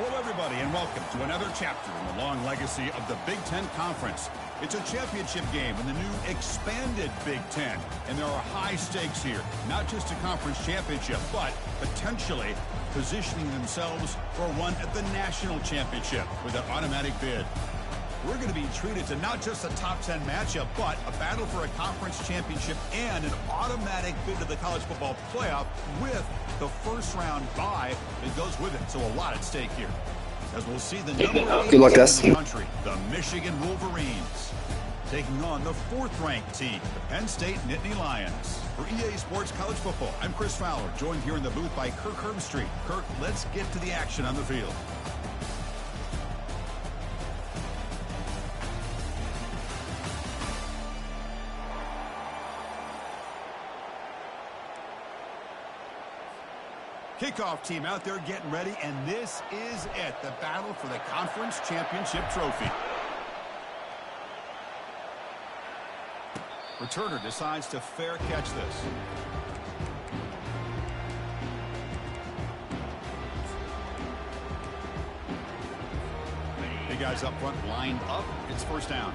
Hello, everybody, and welcome to another chapter in the long legacy of the Big Ten Conference. It's a championship game in the new expanded Big Ten, and there are high stakes here. Not just a conference championship, but potentially positioning themselves for one at the national championship with an automatic bid. We're going to be treated to not just a top 10 matchup, but a battle for a conference championship and an automatic bid to the college football playoff with the first round bye that goes with it. So a lot at stake here. As we'll see the number 8 team in the country, the Michigan Wolverines, taking on the 4th-ranked team, the Penn State Nittany Lions. For EA Sports College Football, I'm Chris Fowler, joined here in the booth by Kirk Herbstreit. Kirk, let's get to the action on the field. Kickoff team out there getting ready, and this is it, the battle for the conference championship trophy. Returner decides to fair catch this. Big guys up front lined up. It's first down.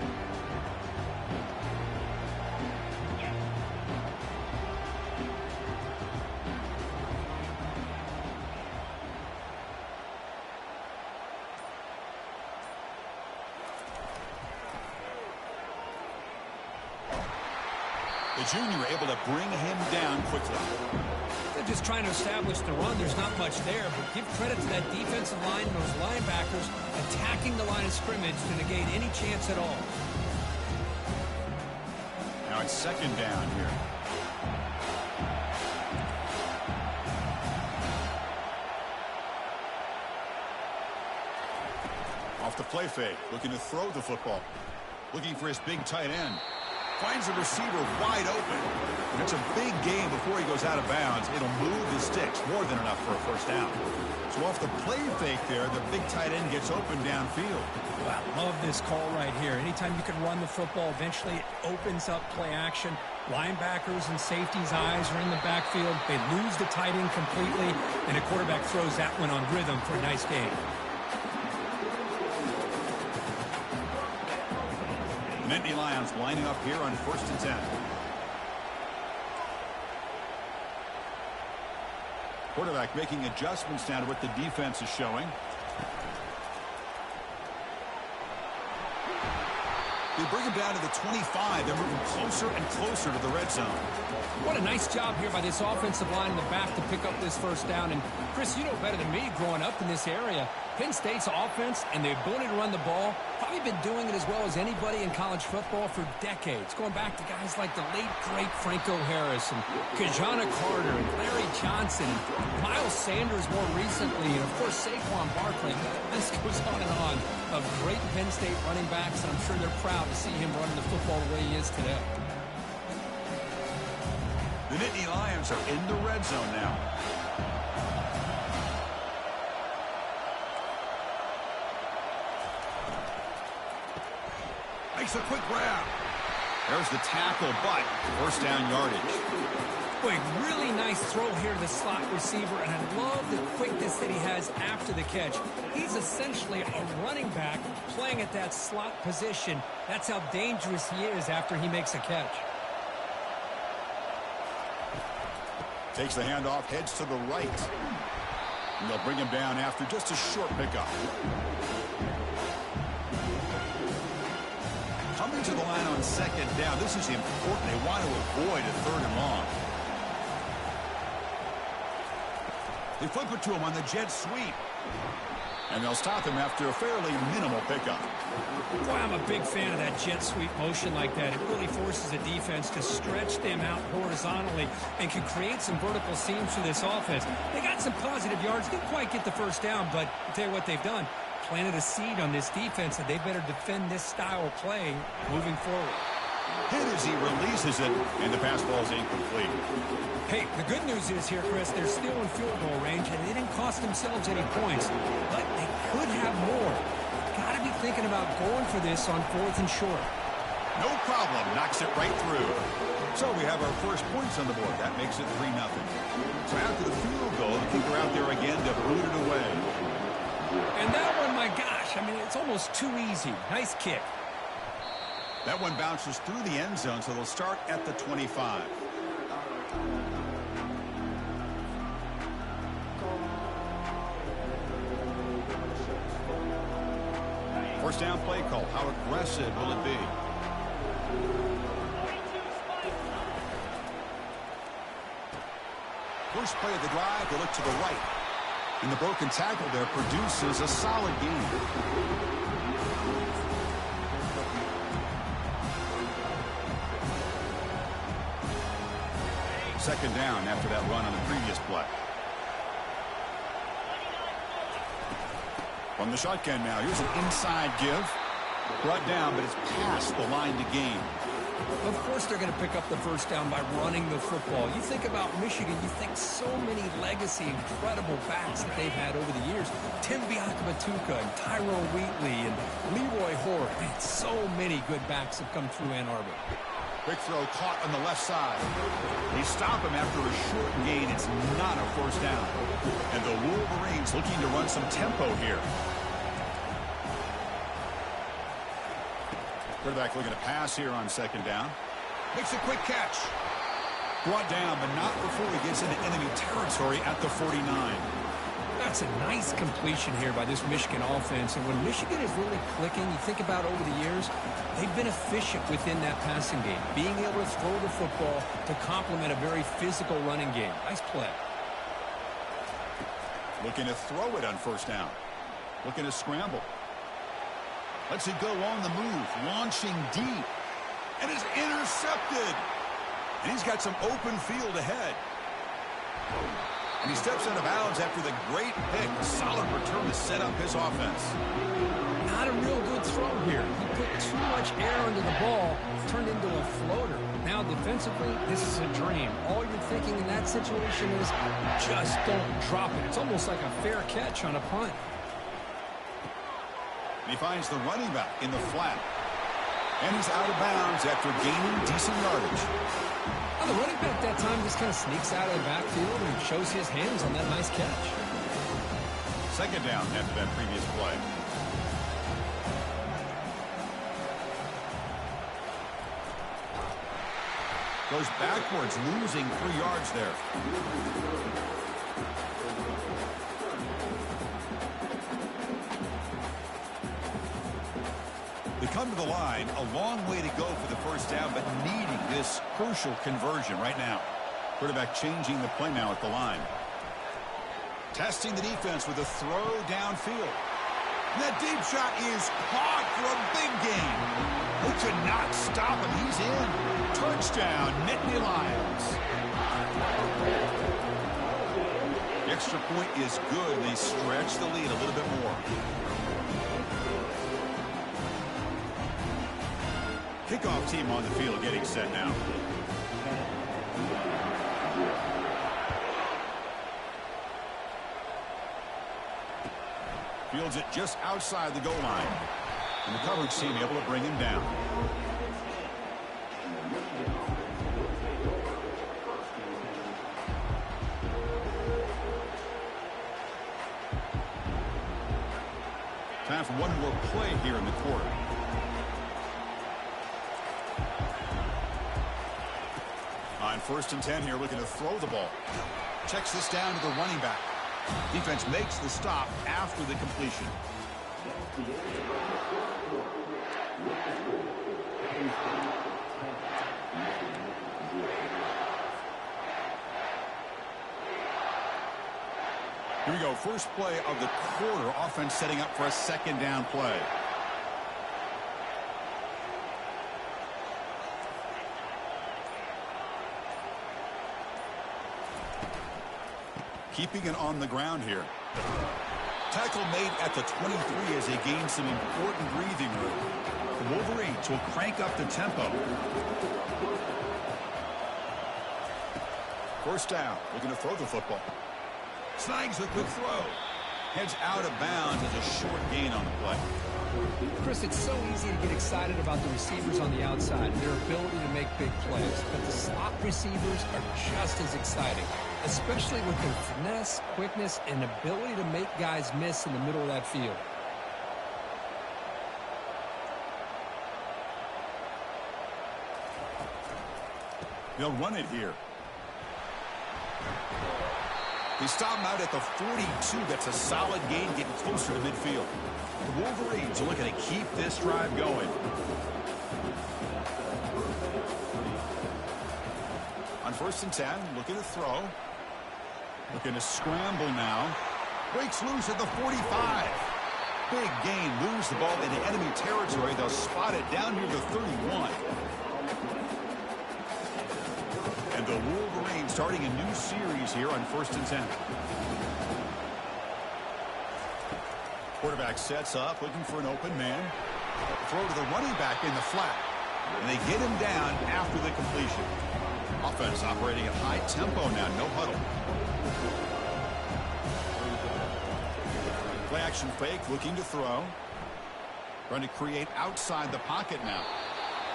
The junior able to bring him down quickly. They're just trying to establish the run. There's not much there, but give credit to that defensive line and those linebackers attacking the line of scrimmage to negate any chance at all. Now it's second down here. Off the play fake, looking to throw the football. Looking for his big tight end. Finds the receiver wide open. It's a big game before he goes out of bounds. It'll move the sticks more than enough for a first down. So off the play fake there, the big tight end gets open downfield. Wow, love this call right here. Anytime you can run the football, eventually it opens up play action. Linebackers and safeties' eyes are in the backfield. They lose the tight end completely, and a quarterback throws that one on rhythm for a nice game. Nittany Lions lining up here on 1st and 10. Quarterback making adjustments now to what the defense is showing. They bring him down to the 25. They're moving closer and closer to the red zone. What a nice job here by this offensive line in the back to pick up this first down. And, Chris, you know better than me growing up in this area. Penn State's offense and the ability to run the ball, probably been doing it as well as anybody in college football for decades. Going back to guys like the late, great Franco Harris and Kajana Carter and Larry Johnson and Miles Sanders more recently. And, of course, Saquon Barkley. This goes on and on of great Penn State running backs. And I'm sure they're proud to see him running the football the way he is today. The Nittany Lions are in the red zone now. Makes a quick grab. There's the tackle, but first down yardage. Boy, really nice throw here to the slot receiver, and I love the quickness that he has after the catch. He's essentially a running back playing at that slot position. That's how dangerous he is after he makes a catch. Takes the handoff, heads to the right. And they'll bring him down after just a short pickup. Coming to the line on second down. This is important. They want to avoid a 3rd and long. They flip it to him on the jet sweep. And they'll stop him after a fairly minimal pickup. Boy, I'm a big fan of that jet sweep motion like that. It really forces a defense to stretch them out horizontally and can create some vertical seams for this offense. They got some positive yards. Didn't quite get the first down, but I'll tell you what they've done. Planted a seed on this defense, and they better defend this style of play moving forward. Hit as he releases it, and the pass ball is incomplete. Hey, the good news is here, Chris, they're still in field goal range, and they didn't cost themselves any points, but they could have more. Got to be thinking about going for this on 4th and short. No problem. Knocks it right through. So we have our first points on the board. That makes it 3-0. So after the field goal, the kicker out there again to boot it away. And that one, my gosh, I mean, it's almost too easy. Nice kick. That one bounces through the end zone, so they'll start at the 25. First down play call. How aggressive will it be? First play of the drive, they look to the right. And the broken tackle there produces a solid gain. Second down after that run on the previous play. From the shotgun now, here's an inside give. Brought down, but it's past the line to gain. Of course they're going to pick up the first down by running the football. You think about Michigan, you think so many legacy, incredible backs that they've had over the years. Tim Biakabatuka and Tyrone Wheatley and Leroy Horde. Man, so many good backs have come through Ann Arbor. Quick throw caught on the left side. They stop him after a short gain. It's not a first down. And the Wolverines looking to run some tempo here. Quarterback looking to pass here on second down. Makes a quick catch. Brought down, but not before he gets into enemy territory at the 49. That's a nice completion here by this Michigan offense. And when Michigan is really clicking, you think about over the years, they've been efficient within that passing game, being able to throw the football to complement a very physical running game. Nice play. Looking to throw it on first down. Looking to scramble. Lets it go on the move, launching deep. And is intercepted. And he's got some open field ahead. And he steps out of bounds after the great pick. Solid return to set up his offense. Not a real good throw here. He put too much air under the ball, turned into a floater. Now defensively, this is a dream. All you're thinking in that situation is just don't drop it. It's almost like a fair catch on a punt. And he finds the running back in the flat. And he's out of bounds after gaining decent yardage. Well, the running back that time just kind of sneaks out of the backfield and shows his hands on that nice catch. Second down after that previous play. Goes backwards, losing 3 yards there. They come to the line, a long way to go for the first down, but needing this crucial conversion right now. Quarterback changing the play now at the line. Testing the defense with a throw downfield. And that deep shot is caught for a big gain. They could not stop him. He's in. Touchdown, Nittany Lions. The extra point is good. They stretch the lead a little bit more. Kickoff team on the field getting set now. Fields it just outside the goal line. And the coverage team able to bring him down. Time for one more play here in the quarter. On first and 10 here, looking to throw the ball. Checks this down to the running back. Defense makes the stop after the completion. Here we go. First play of the quarter. Offense setting up for a second down play. Keeping it on the ground here. Tackle made at the 23 as they gain some important breathing room. The Wolverines will crank up the tempo. First down. Looking to throw the football. Snags the quick throw. Heads out of bounds as a short gain on the play. Chris, it's so easy to get excited about the receivers on the outside, their ability to make big plays. But the slot receivers are just as exciting, especially with their finesse, quickness, and ability to make guys miss in the middle of that field. They'll run it here. They stop him out at the 42. That's a solid gain, getting closer to midfield. The Wolverines are looking to keep this drive going. On first and 10, looking to throw. Looking to scramble now. Breaks loose at the 45. Big gain, moves the ball into enemy territory. They'll spot it down near the 31. And the Wolverines starting a new series here on first and 10. Quarterback sets up, looking for an open man. Throw to the running back in the flat. And they get him down after the completion. Offense operating at high tempo now, no huddle. Play action fake, looking to throw. Trying to create outside the pocket now.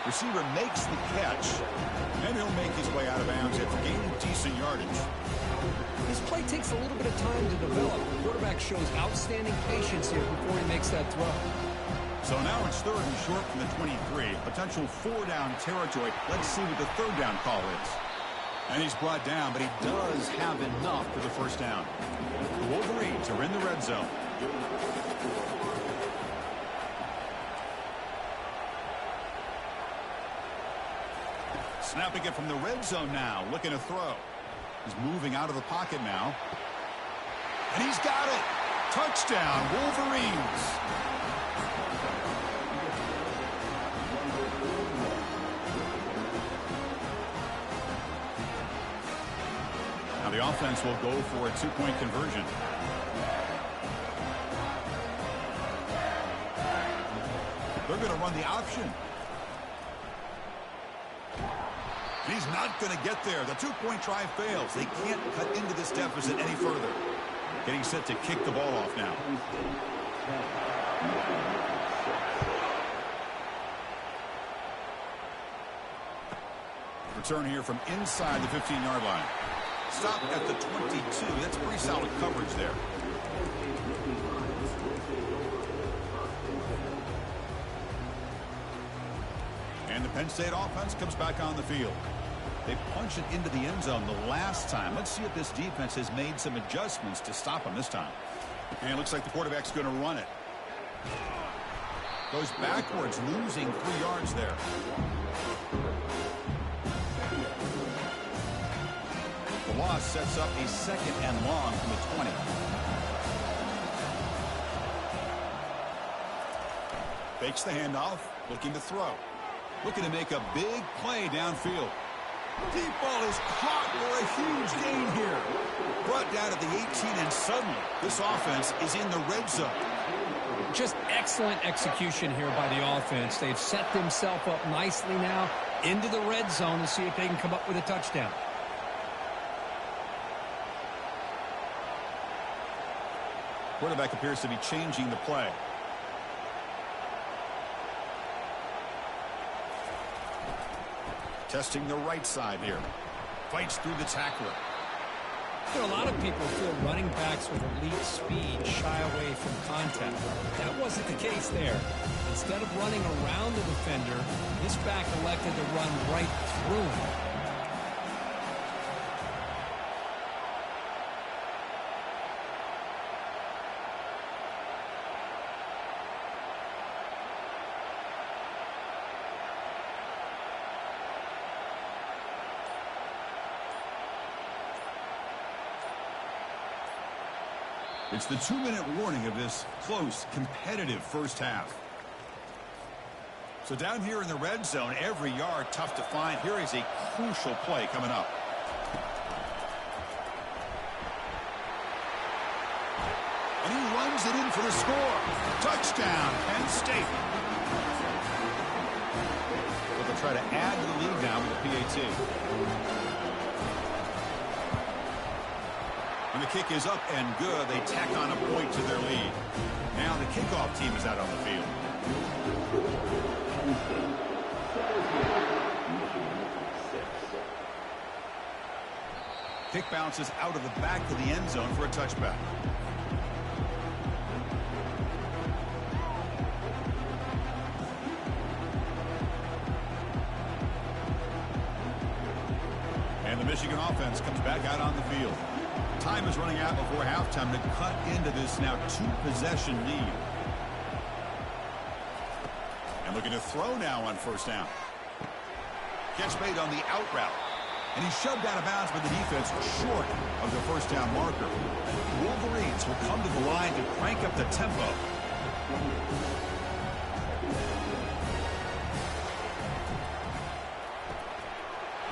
Receiver makes the catch, and he'll make his way out of bounds after gaining decent yardage. This play takes a little bit of time to develop. The quarterback shows outstanding patience here before he makes that throw. So now it's third and short from the 23. Potential four-down territory. Let's see what the third down call is. And he's brought down, but he does have enough for the first down. The Wolverines are in the red zone. Snapping it from the red zone now, looking to throw. He's moving out of the pocket now. And he's got it. Touchdown, Wolverines. Now the offense will go for a two-point conversion. They're going to run the option. He's not going to get there. The two-point try fails. They can't cut into this deficit any further. Getting set to kick the ball off now. Return here from inside the 15-yard line. Stop at the 22. That's pretty solid coverage there. And the Penn State offense comes back on the field. They punch it into the end zone the last time. Let's see if this defense has made some adjustments to stop them this time. And it looks like the quarterback's going to run it. Goes backwards, losing 3 yards there. The loss sets up a second and long from the 20. Fakes the handoff, looking to throw. Looking to make a big play downfield. Deep ball is caught for a huge gain here. Brought down at the 18, and suddenly this offense is in the red zone. Just excellent execution here by the offense. They've set themselves up nicely now into the red zone to see if they can come up with a touchdown. Quarterback appears to be changing the play. Testing the right side here. Fights through the tackler. There are a lot of people feel running backs with elite speed shy away from contact. That wasn't the case there. Instead of running around the defender, this back elected to run right through him. It's the 2-minute warning of this close, competitive first half. So down here in the red zone, every yard tough to find. Here is a crucial play coming up. And he runs it in for the score. Touchdown, Penn State. But they'll try to add to the lead now with a PAT. When the kick is up and good, they tack on a point to their lead. Now the kickoff team is out on the field. Kick bounces out of the back of the end zone for a touchback. And the Michigan offense comes back out on the field. Time is running out before halftime to cut into this now 2-possession lead. And looking to throw now on first down. Catch made on the out route. And he's shoved out of bounds by the defense short of the first down marker. Wolverines will come to the line to crank up the tempo.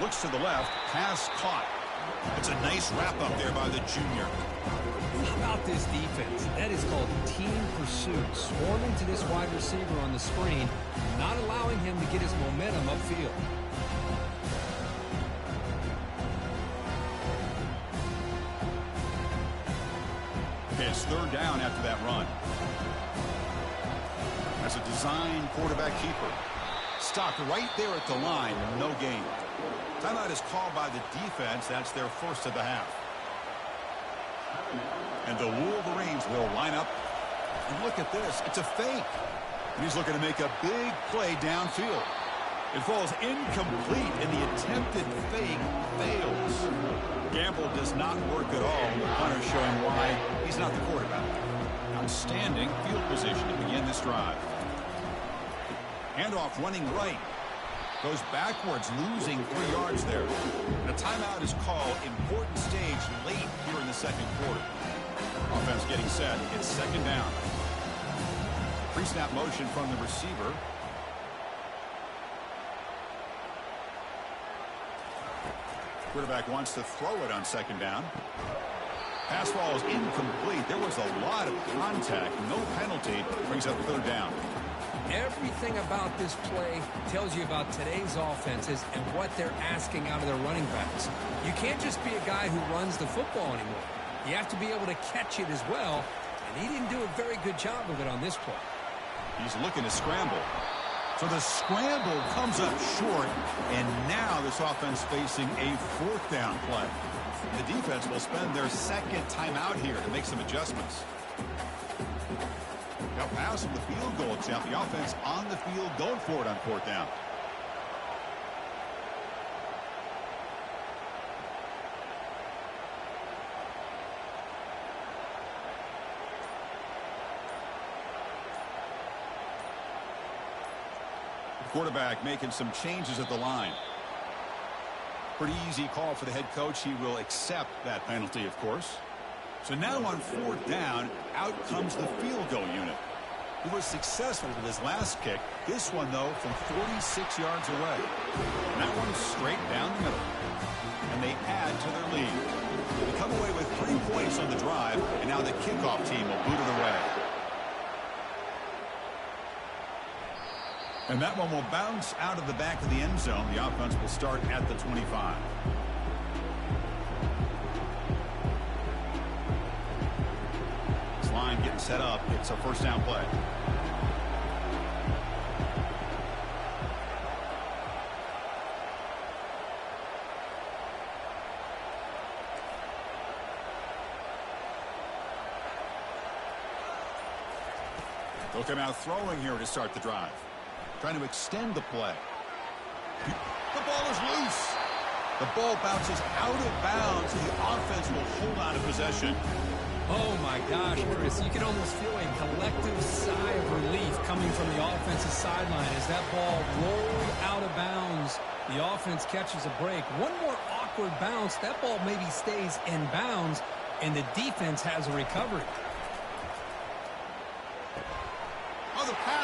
Looks to the left, pass caught. It's a nice wrap up there by the junior. How about this defense? That is called team pursuit. Swarming to this wide receiver on the screen, not allowing him to get his momentum upfield. It's third down after that run. That's a design quarterback keeper. Stopped right there at the line, no gain. Timeout is called by the defense. That's their first of the half. And the Wolverines will line up. And look at this. It's a fake. And he's looking to make a big play downfield. It falls incomplete, and the attempted fake fails. Gamble does not work at all. The punter showing why he's not the quarterback. Outstanding field position to begin this drive. Handoff running right. Goes backwards, losing 3 yards there. The timeout is called. Important stage late here in the second quarter. Offense getting set. It's second down. Pre-snap motion from the receiver. Quarterback wants to throw it on second down. Pass ball is incomplete. There was a lot of contact. No penalty. Brings up third down. Everything about this play tells you about today's offenses and what they're asking out of their running backs. You can't just be a guy who runs the football anymore. You have to be able to catch it as well, and he didn't do a very good job of it on this play. He's looking to scramble. So the scramble comes up short, and now this offense facing a fourth down play. The defense will spend their second timeout here to make some adjustments. Now pass from the field goal attempt. The offense on the field going for it on fourth down. The quarterback making some changes at the line. Pretty easy call for the head coach. He will accept that penalty, of course. So now on fourth down, out comes the field goal unit. He was successful with his last kick. This one, though, from 46 yards away. And that one's straight down the middle. And they add to their lead. They come away with 3 points on the drive, and now the kickoff team will boot it away. And that one will bounce out of the back of the end zone. The offense will start at the 25. This line getting set up. It's a first down play. They'll come out throwing here to start the drive. Trying to extend the play. The ball is loose. The ball bounces out of bounds, and the offense will hold on to possession. Oh, my gosh, Chris. You can almost feel a collective sigh of relief coming from the offensive sideline as that ball rolled out of bounds. The offense catches a break. One more awkward bounce. That ball maybe stays in bounds, and the defense has a recovery.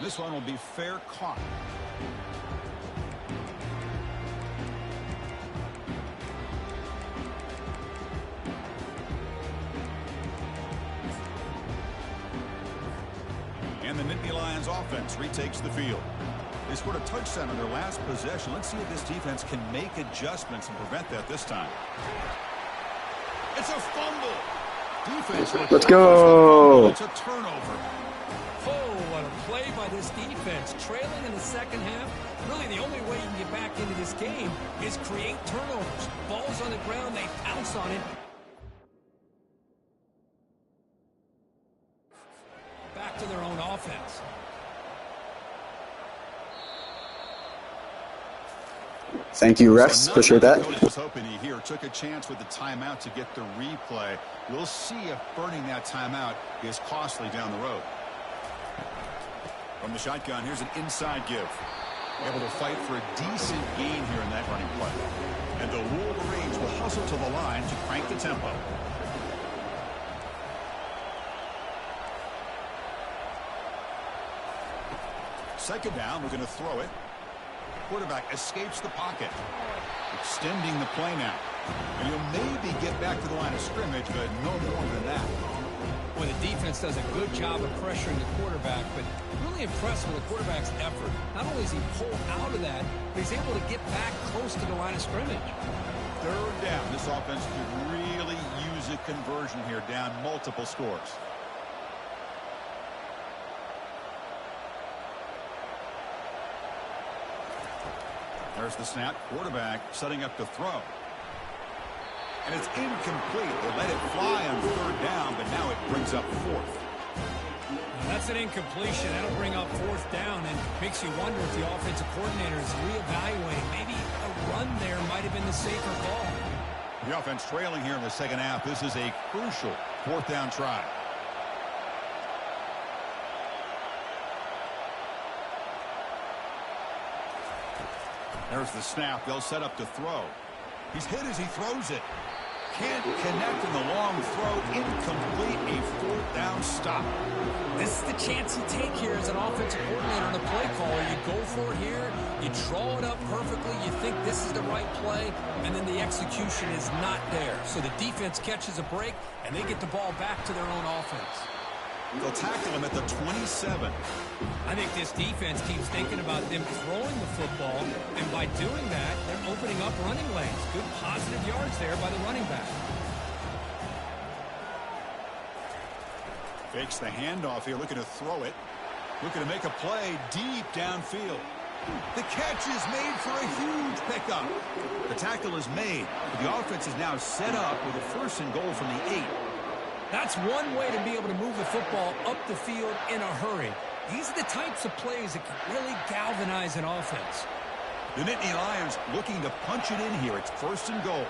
This one will be fair caught. And the Nittany Lions offense retakes the field. They scored a touchdown on their last possession. Let's see if this defense can make adjustments and prevent that this time. It's a fumble. Defense. Let's go. It's a turnover. Oh, what a play by this defense. Trailing in the second half. Really, the only way you can get back into this game is create turnovers. Ball's on the ground, they pounce on it. Back to their own offense. Thank you, refs. Appreciate that. Coach was hoping he here took a chance with the timeout to get the replay. We'll see if burning that timeout is costly down the road. From the shotgun, here's an inside give. Able to fight for a decent gain here in that running play. And the Wolverines will hustle to the line to crank the tempo. Second down, we're going to throw it. Quarterback escapes the pocket. Extending the play now. And he'll maybe get back to the line of scrimmage, but no more than that. Well, the defense does a good job of pressuring the quarterback, but really impressed with the quarterback's effort. Not only is he pulled out of that, but he's able to get back close to the line of scrimmage. Third down. This offense could really use a conversion here, down multiple scores. There's the snap. Quarterback setting up to throw. And it's incomplete. They let it fly on third down, but now it brings up fourth. That's an incompletion. That'll bring up fourth down and makes you wonder if the offensive coordinator is reevaluating. Maybe a run there might have been the safer call. The offense trailing here in the second half. This is a crucial fourth down try. There's the snap. They'll set up to throw. He's hit as he throws it. Can't connect in the long throw. Incomplete. A fourth down stop. This is the chance you take here as an offensive coordinator and a play caller. You go for it here. You draw it up perfectly. You think this is the right play, and then the execution is not there. So the defense catches a break, and they get the ball back to their own offense. They'll tackle him at the 27. I think this defense keeps thinking about them throwing the football, and by doing that, they're opening up running lanes. Good positive yards there by the running back. Fakes the handoff here, looking to throw it. Looking to make a play deep downfield. The catch is made for a huge pickup. The tackle is made. The offense is now set up with a first and goal from the 8. That's one way to be able to move the football up the field in a hurry. These are the types of plays that can really galvanize an offense. The Nittany Lions looking to punch it in here. It's first and goal.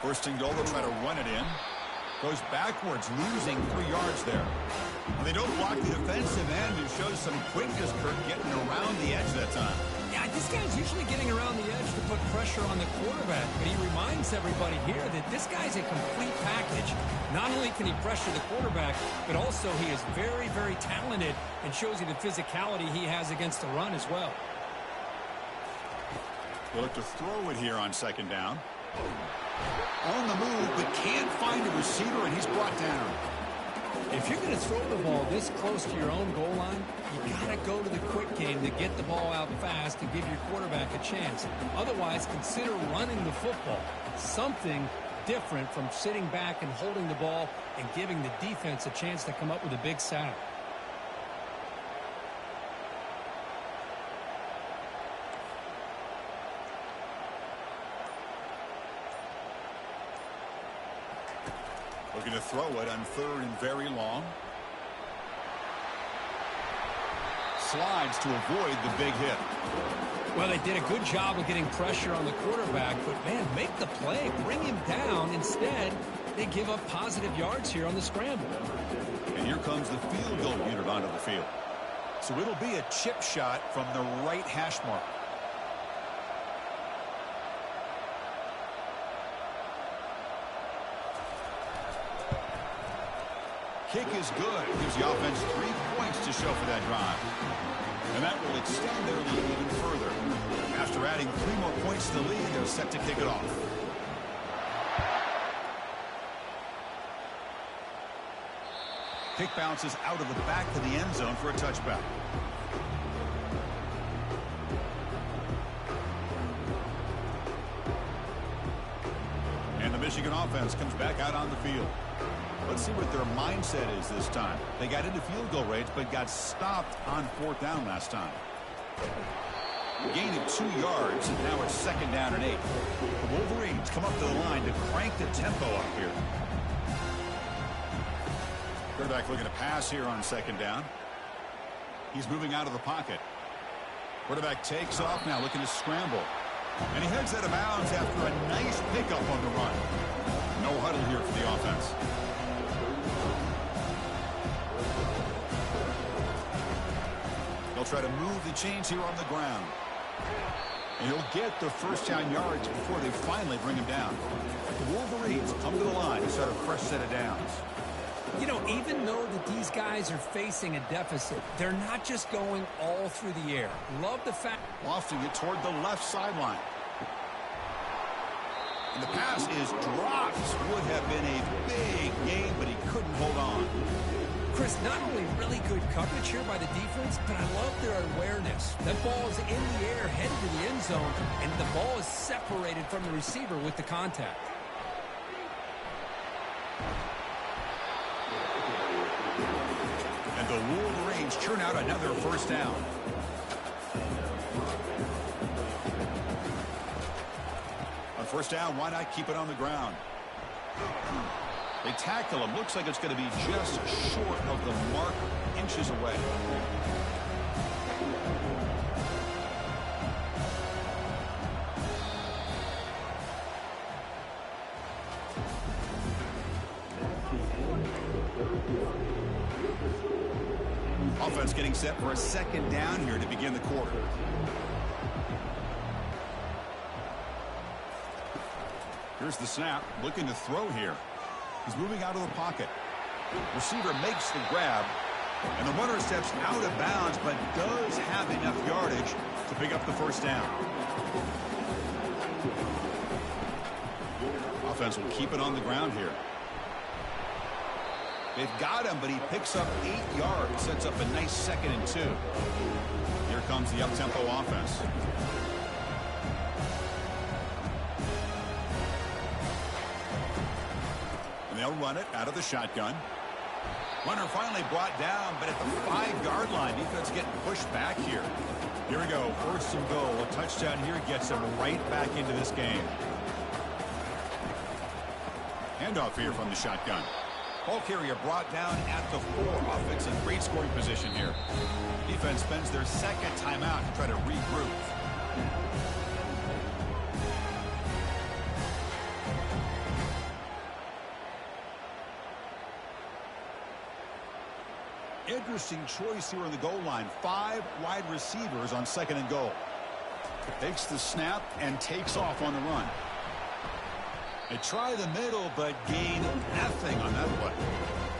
First and goal, they'll try to run it in. Goes backwards, losing 3 yards there. They don't block the defensive end and shows some quickness, Kirk, getting around the edge that time. Yeah, this guy's usually getting around the edge to put pressure on the quarterback, but he reminds everybody here that this guy's a complete package. Not only can he pressure the quarterback, but also he is very, very talented and shows you the physicality he has against the run as well. They'll look to throw it here on second down. On the move, but can't find a receiver, and he's brought down. If you're going to throw the ball this close to your own goal line, you got to go to the quick game to get the ball out fast and give your quarterback a chance. Otherwise, consider running the football. Something different from sitting back and holding the ball and giving the defense a chance to come up with a big sack. Looking to throw it on third and very long. Slides to avoid the big hit. Well, they did a good job of getting pressure on the quarterback, but, man, make the play. Bring him down. Instead, they give up positive yards here on the scramble. And here comes the field goal unit onto the field. So it'll be a chip shot from the right hash mark. kick is good. Gives the offense 3 points to show for that drive. And that will extend their lead even further. After adding 3 more points to the lead, they're set to kick it off. Kick bounces out of the back of the end zone for a touchback. And the Michigan offense comes back out on the field. Let's see what their mindset is this time. They got into field goal range, but got stopped on 4th down last time. Gain of 2 yards, and now it's 2nd down and 8. The Wolverines come up to the line to crank the tempo up here. Quarterback looking to pass here on 2nd down. He's moving out of the pocket. Quarterback takes off now, looking to scramble. And he heads out of bounds after a nice pickup on the run. No huddle here for the offense. They'll try to move the chains here on the ground. And he'll get the 1st down yards before they finally bring him down. The Wolverines come to the line to start a fresh set of downs. You know, even though that these guys are facing a deficit, they're not just going all through the air. Love the fact. Lofting it toward the left sideline. And the pass is dropped. Would have been a big gain, but he couldn't hold on. Chris, not only really good coverage here by the defense, but I love their awareness. That ball is in the air, headed to the end zone, and the ball is separated from the receiver with the contact. And the Wolverines churn out another 1st down. On 1st down, why not keep it on the ground? They tackle him. Looks like it's going to be just short of the mark, inches away. Offense getting set for a 2nd down here to begin the quarter. Here's the snap, looking to throw here. He's moving out of the pocket. Receiver makes the grab, and the runner steps out of bounds, but does have enough yardage to pick up the 1st down. Offense will keep it on the ground here. They've got him, but he picks up 8 yards, sets up a nice 2nd and 2. Here comes the up-tempo offense. And they'll run it out of the shotgun. Runner finally brought down, but at the 5-yard line, defense getting pushed back here. Here we go, 1st and goal. A touchdown here gets them right back into this game. Handoff here from the shotgun. Ball carrier brought down at the 4. Offense in great scoring position here. Defense spends their 2nd timeout to try to regroup. Interesting choice here on the goal line. 5 wide receivers on 2nd and goal. Takes the snap and takes off on the run. They try the middle, but gain nothing on that play.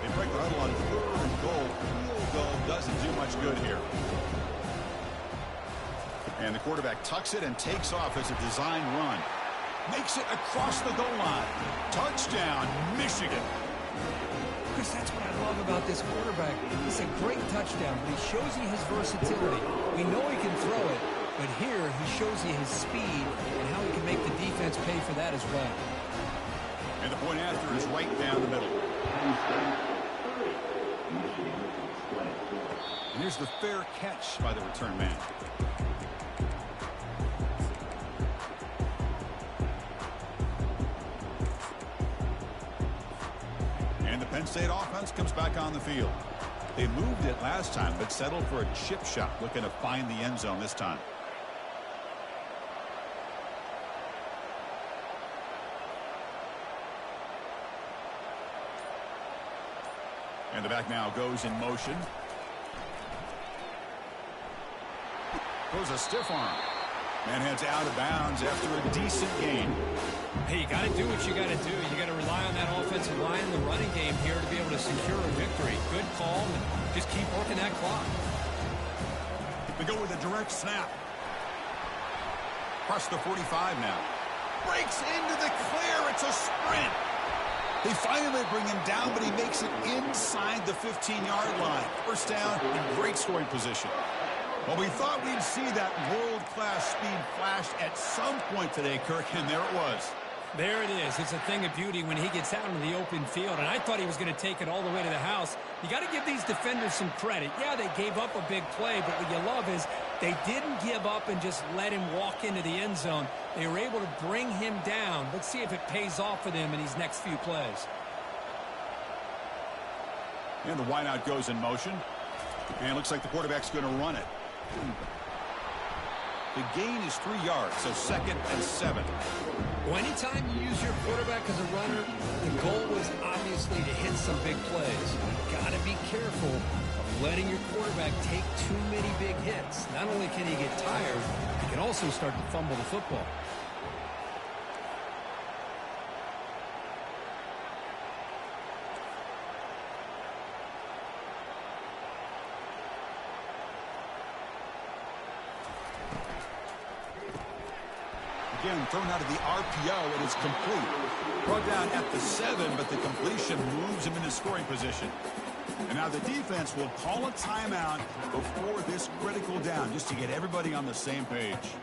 They break the huddle on 3rd and goal. Field goal doesn't do much good here. And the quarterback tucks it and takes off as a design run. Makes it across the goal line. Touchdown, Michigan. Chris, that's what I love about this quarterback. It's a great touchdown, but he shows you his versatility. We know he can throw it, but here he shows you his speed and how he can make the defense pay for that as well. And the point after is right down the middle. And here's the fair catch by the return man. And the Penn State offense comes back on the field. They moved it last time, but settled for a chip shot, looking to find the end zone this time. And the back now goes in motion. Goes a stiff arm. And heads out of bounds after a decent gain. Hey, you got to do what you got to do. You got to rely on that offensive line in the running game here to be able to secure a victory. Good call, and just keep working that clock. They go with a direct snap. Across the 45 now. Breaks into the clear. It's a sprint. They finally bring him down, but he makes it inside the 15-yard line. First down in great scoring position. Well, we thought we'd see that world-class speed flash at some point today, Kirk, and there it was. There it is. It's a thing of beauty when he gets out into the open field, and I thought he was going to take it all the way to the house. You got to give these defenders some credit. Yeah, they gave up a big play, but what you love is they didn't give up and just let him walk into the end zone. They were able to bring him down. Let's see if it pays off for them in these next few plays. And the wideout goes in motion. And it looks like the quarterback's going to run it. The gain is 3 yards, so 2nd and 7. Well, anytime you use your quarterback as a runner, the goal was obviously to hit some big plays. You've got to be careful of letting your quarterback take too many big hits. Not only can he get tired, he can also start to fumble the football. Again, thrown out of the RPO, and it's complete. Brought down at the 7, but the completion moves him into scoring position. And now the defense will call a timeout before this critical down, just to get everybody on the same page.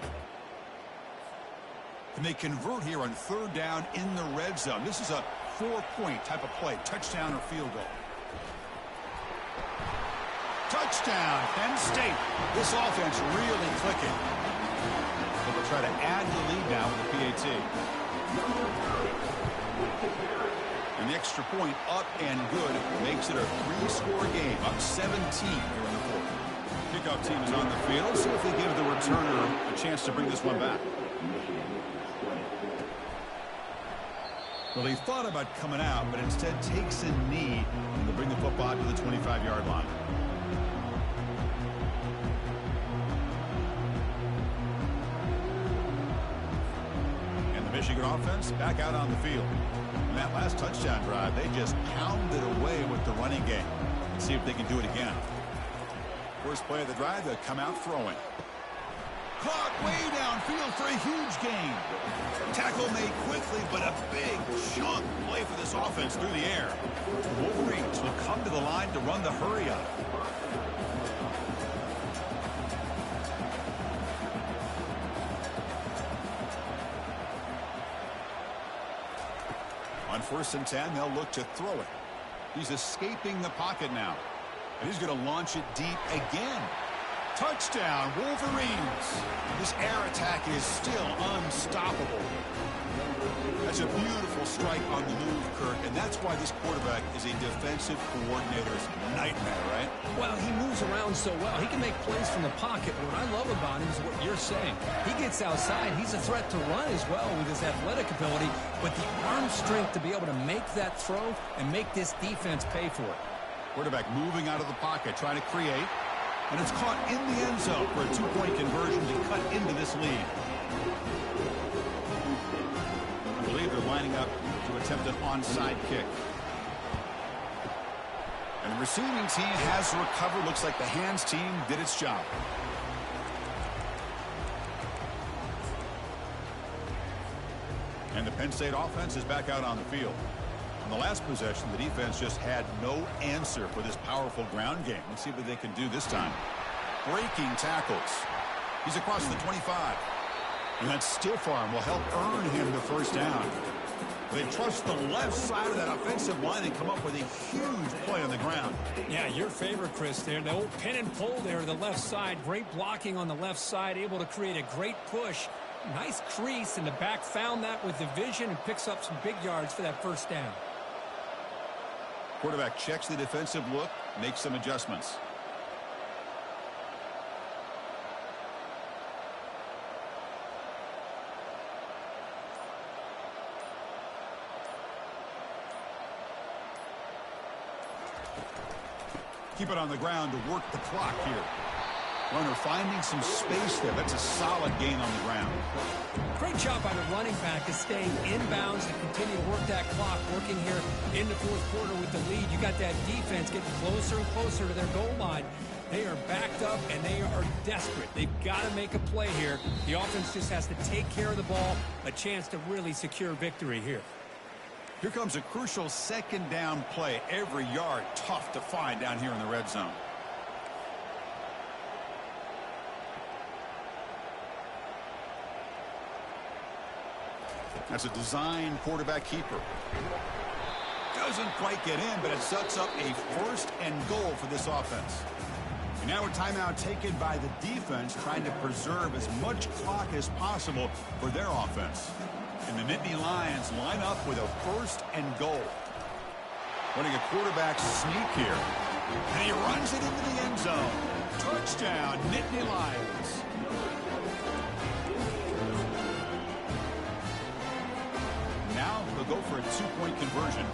And they convert here on 3rd down in the red zone. This is a 4-point type of play, touchdown or field goal. Touchdown, Penn State. This offense really clicking. They'll try to add the lead now with the PAT. And the extra point up and good makes it a 3-score game. Up 17 here in the 4th. Kickoff team is on the field. Let's see if they give the returner a chance to bring this one back. Well, he thought about coming out, but instead takes a knee to bring the football to the 25-yard line. Michigan offense back out on the field. In that last touchdown drive, they just pounded away with the running game. Let's see if they can do it again. First play of the drive, they'll come out throwing. Caught way downfield for a huge gain. Tackle made quickly, but a big chunk play for this offense through the air. The Wolverines will come to the line to run the hurry up. On 1st and 10, they'll look to throw it. He's escaping the pocket now. And he's going to launch it deep again. Touchdown, Wolverines. This air attack is still unstoppable. That's a beautiful strike on the move, Kirk, and that's why this quarterback is a defensive coordinator's nightmare, right? Well, he moves around so well. He can make plays from the pocket, but what I love about him is what you're saying. He gets outside. He's a threat to run as well with his athletic ability, but the arm strength to be able to make that throw and make this defense pay for it. Quarterback moving out of the pocket, trying to create, and it's caught in the end zone for a 2-point conversion to cut into this lead. I believe they're lining up to attempt an onside kick. And the receiving team has recovered. Looks like the hands team did its job. And the Penn State offense is back out on the field. On the last possession, the defense just had no answer for this powerful ground game. Let's see what they can do this time. Breaking tackles. He's across the 25. And that stiff arm will help earn him the first down. They trust the left side of that offensive line and come up with a huge play on the ground. Yeah, your favorite, Chris, there. The old pin and pull there to the left side. Great blocking on the left side, able to create a great push. Nice crease, and the back found that with the vision and picks up some big yards for that first down. Quarterback checks the defensive look, makes some adjustments. Keep it on the ground to work the clock here. Runner finding some space there. That's a solid gain on the ground. Great job by the running back to stay inbounds to continue to work that clock, working here in the fourth quarter with the lead. You got that defense getting closer and closer to their goal line. They are backed up, and they are desperate. They've got to make a play here. The offense just has to take care of the ball, a chance to really secure victory here. Here comes a crucial second down play. Every yard tough to find down here in the red zone. That's a design quarterback keeper. Doesn't quite get in, but it sets up a first and goal for this offense. And now a timeout taken by the defense, trying to preserve as much clock as possible for their offense. And the Nittany Lions line up with a first and goal. Running a quarterback sneak here. And he runs it into the end zone. Touchdown, Nittany Lions. Now they'll go for a two-point conversion.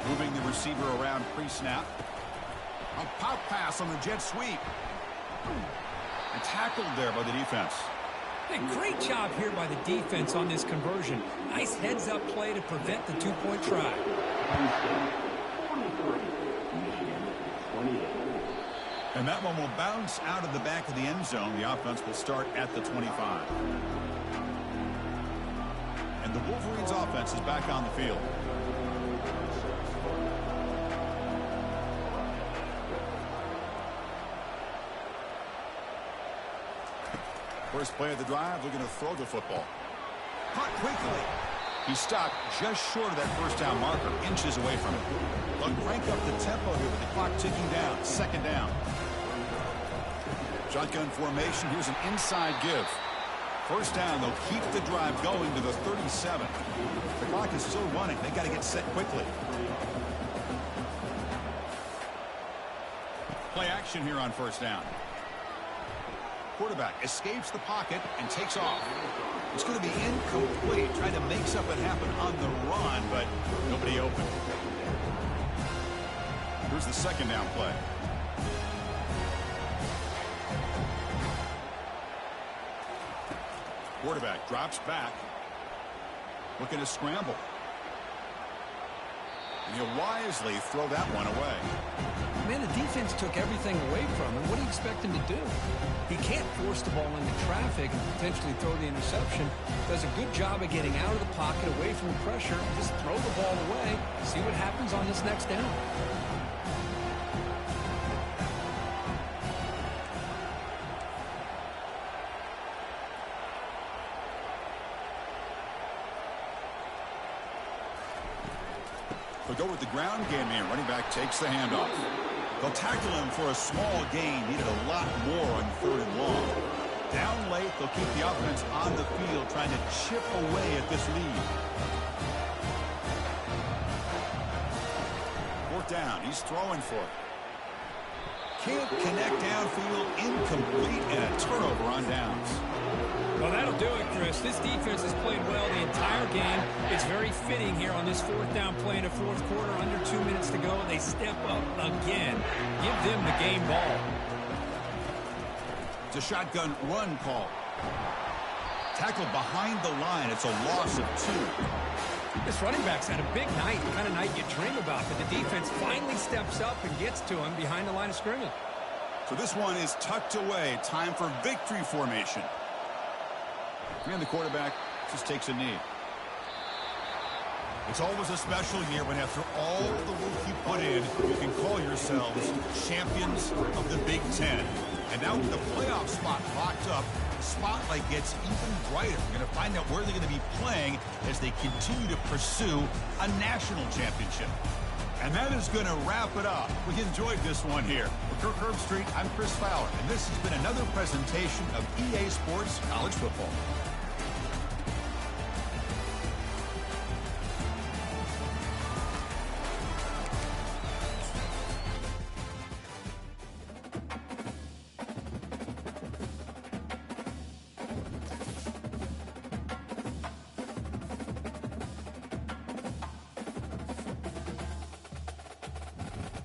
Moving the receiver around pre-snap. A pop pass on the jet sweep. And tackled there by the defense. Hey, great job here by the defense on this conversion. Nice heads-up play to prevent the two-point try. And that one will bounce out of the back of the end zone. The offense will start at the 25. And the Wolverines offense is back on the field. First play of the drive, looking to throw the football. Caught quickly. He stopped just short of that first down marker, inches away from it. They'll crank up the tempo here with the clock ticking down. Second down. Shotgun formation. Here's an inside give. First down, they'll keep the drive going to the 37. The clock is still running. They got to get set quickly. Play action here on first down. Quarterback escapes the pocket and takes off. It's going to be incomplete. Trying to make something happen on the run, but nobody open. Here's the second down play. Quarterback drops back. Looking to scramble. And he'll wisely throw that one away. Man, the defense took everything away from him. What do you expect him to do? He can't force the ball into traffic and potentially throw the interception. Does a good job of getting out of the pocket, away from the pressure, and just throw the ball away. See what happens on this next down. They'll go with the ground game here. Running back takes the handoff. They'll tackle him for a small gain. Needed a lot more on third and long. Down late, they'll keep the offense on the field, trying to chip away at this lead. Fourth down. He's throwing for it. Can't connect downfield. Incomplete, and a turnover on downs. Well, that'll do it, Chris. This defense has played well the entire game. It's very fitting here on this fourth down play in the fourth quarter. Under 2 minutes to go. They step up again. Give them the game ball. It's a shotgun run call. Tackled behind the line. It's a loss of 2. This running back's had a big night, the kind of night you dream about, but the defense finally steps up and gets to him behind the line of scrimmage. So this one is tucked away. Time for victory formation. And the quarterback just takes a knee. It's always a special year when after all the work you put in, you can call yourselves champions of the Big Ten. And now with the playoff spot locked up, the spotlight gets even brighter. We're going to find out where they're going to be playing as they continue to pursue a national championship. And that is going to wrap it up. We enjoyed this one here. For Kirk Herbstreit, I'm Chris Fowler, and this has been another presentation of EA Sports College Football.